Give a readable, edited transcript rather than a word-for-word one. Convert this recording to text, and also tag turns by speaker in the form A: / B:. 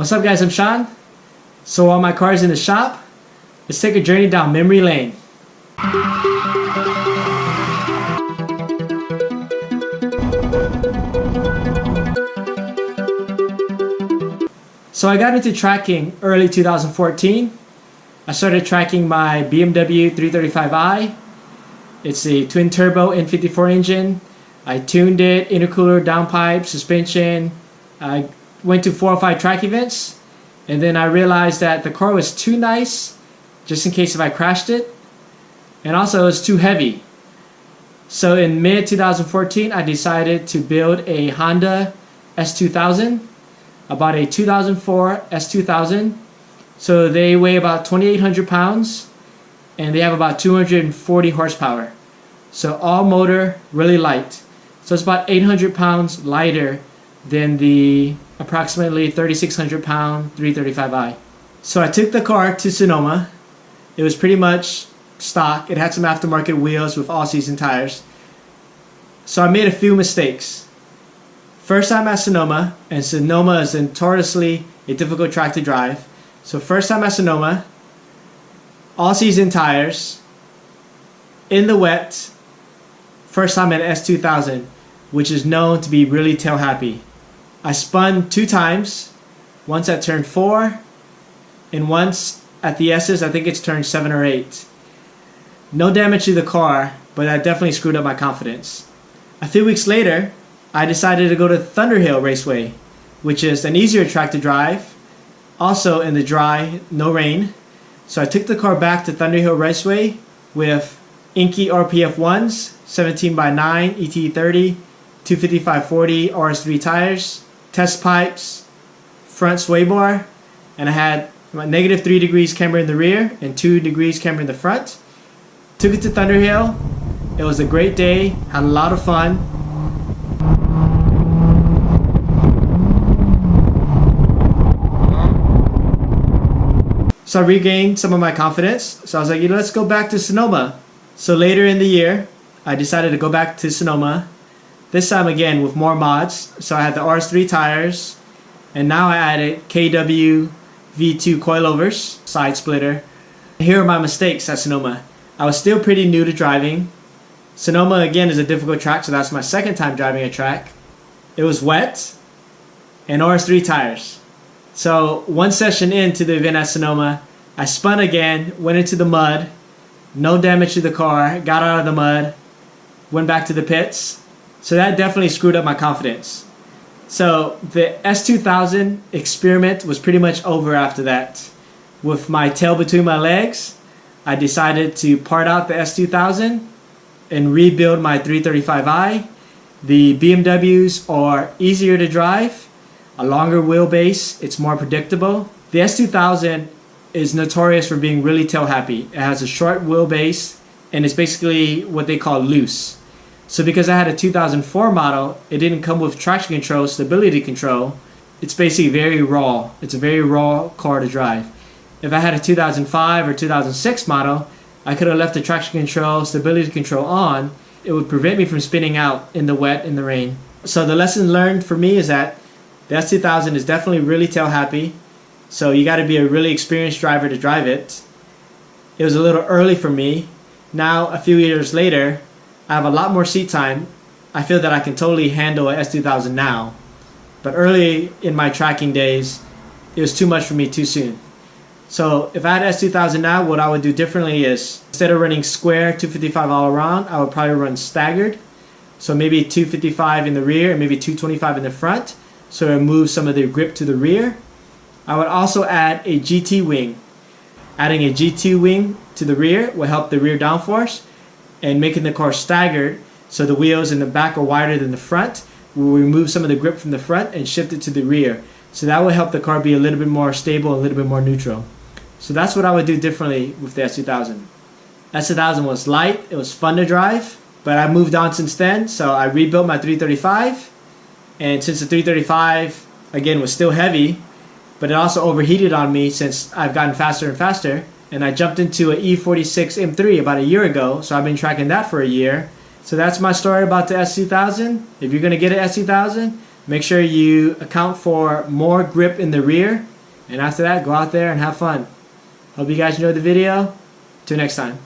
A: What's up guys, I'm Sean. So while my car is in the shop, let's take a journey down memory lane. So I got into tracking early 2014. I started tracking my BMW 335i. It's a twin turbo N54 engine. I tuned it, intercooler, downpipe, suspension. I went to 4 or 5 track events, and then I realized that the car was too nice just in case if I crashed it, and also it was too heavy. So in mid 2014 I decided to build a Honda S2000. I bought a 2004 S2000. So they weigh about 2,800 pounds and they have about 240 horsepower. So all motor, really light. So it's about 800 pounds lighter than the approximately 3,600 pound 335i. So I took the car to Sonoma. It was pretty much stock. It had some aftermarket wheels with all-season tires. So I made a few mistakes. First time at Sonoma, and Sonoma is notoriously a difficult track to drive. So first time at Sonoma, all-season tires, in the wet, first time at S2000, which is known to be really tail happy. I spun 2 times, once at turn 4, and once at the S's, I think it's turn 7 or 8. No damage to the car, but that definitely screwed up my confidence. A few weeks later, I decided to go to Thunderhill Raceway, which is an easier track to drive, also in the dry, no rain. So I took the car back to Thunderhill Raceway with Inky RPF 1s, 17x9 ET30, 255/40 RS3 tires, test pipes, front sway bar, and I had -3 degrees camber in the rear and 2 degrees camber in the front. Took it to Thunderhill. It was a great day, had a lot of fun. So I regained some of my confidence. So I was like, let's go back to Sonoma. So later in the year, I decided to go back to Sonoma. This time again with more mods. So I had the RS3 tires, and now I added KW V2 coilovers, side splitter. Here are my mistakes at Sonoma. I was still pretty new to driving. Sonoma again is a difficult track, so that's my second time driving a track. It was wet and RS3 tires. So one session into the event at Sonoma, I spun again, went into the mud, no damage to the car, got out of the mud, went back to the pits. So that definitely screwed up my confidence. So the S2000 experiment was pretty much over after that. With my tail between my legs, I decided to part out the S2000 and rebuild my 335i. The BMWs are easier to drive, a longer wheelbase, it's more predictable. The S2000 is notorious for being really tail happy. It has a short wheelbase and it's basically what they call loose. So because I had a 2004 model, it didn't come with traction control, stability control. It's basically very raw. It's a very raw car to drive. If I had a 2005 or 2006 model, I could have left the traction control, stability control on. It would prevent me from spinning out in the wet, in the rain. So the lesson learned for me is that the S2000 is definitely really tail happy. So you got to be a really experienced driver to drive it. It was a little early for me. Now, a few years later, I have a lot more seat time. I feel that I can totally handle an S2000 now. But early in my tracking days, it was too much for me too soon. So if I had S2000 now, what I would do differently is instead of running square 255 all around, I would probably run staggered. So maybe 255 in the rear and maybe 225 in the front. So it moves some of the grip to the rear. I would also add a GT wing. Adding a GT wing to the rear will help the rear downforce, and making the car staggered so the wheels in the back are wider than the front will remove some of the grip from the front and shift it to the rear. So that will help the car be a little bit more stable, a little bit more neutral. So that's what I would do differently with the S2000. S2000 was light, it was fun to drive, but I moved on since then. So I rebuilt my 335, and since the 335 again was still heavy, but it also overheated on me since I've gotten faster and faster. And I jumped into an E46 M3 about a year ago, so I've been tracking that for a year. So that's my story about the S2000. If you're going to get an S2000, make sure you account for more grip in the rear And after that, go out there and have fun. Hope you guys enjoyed the video. Till next time.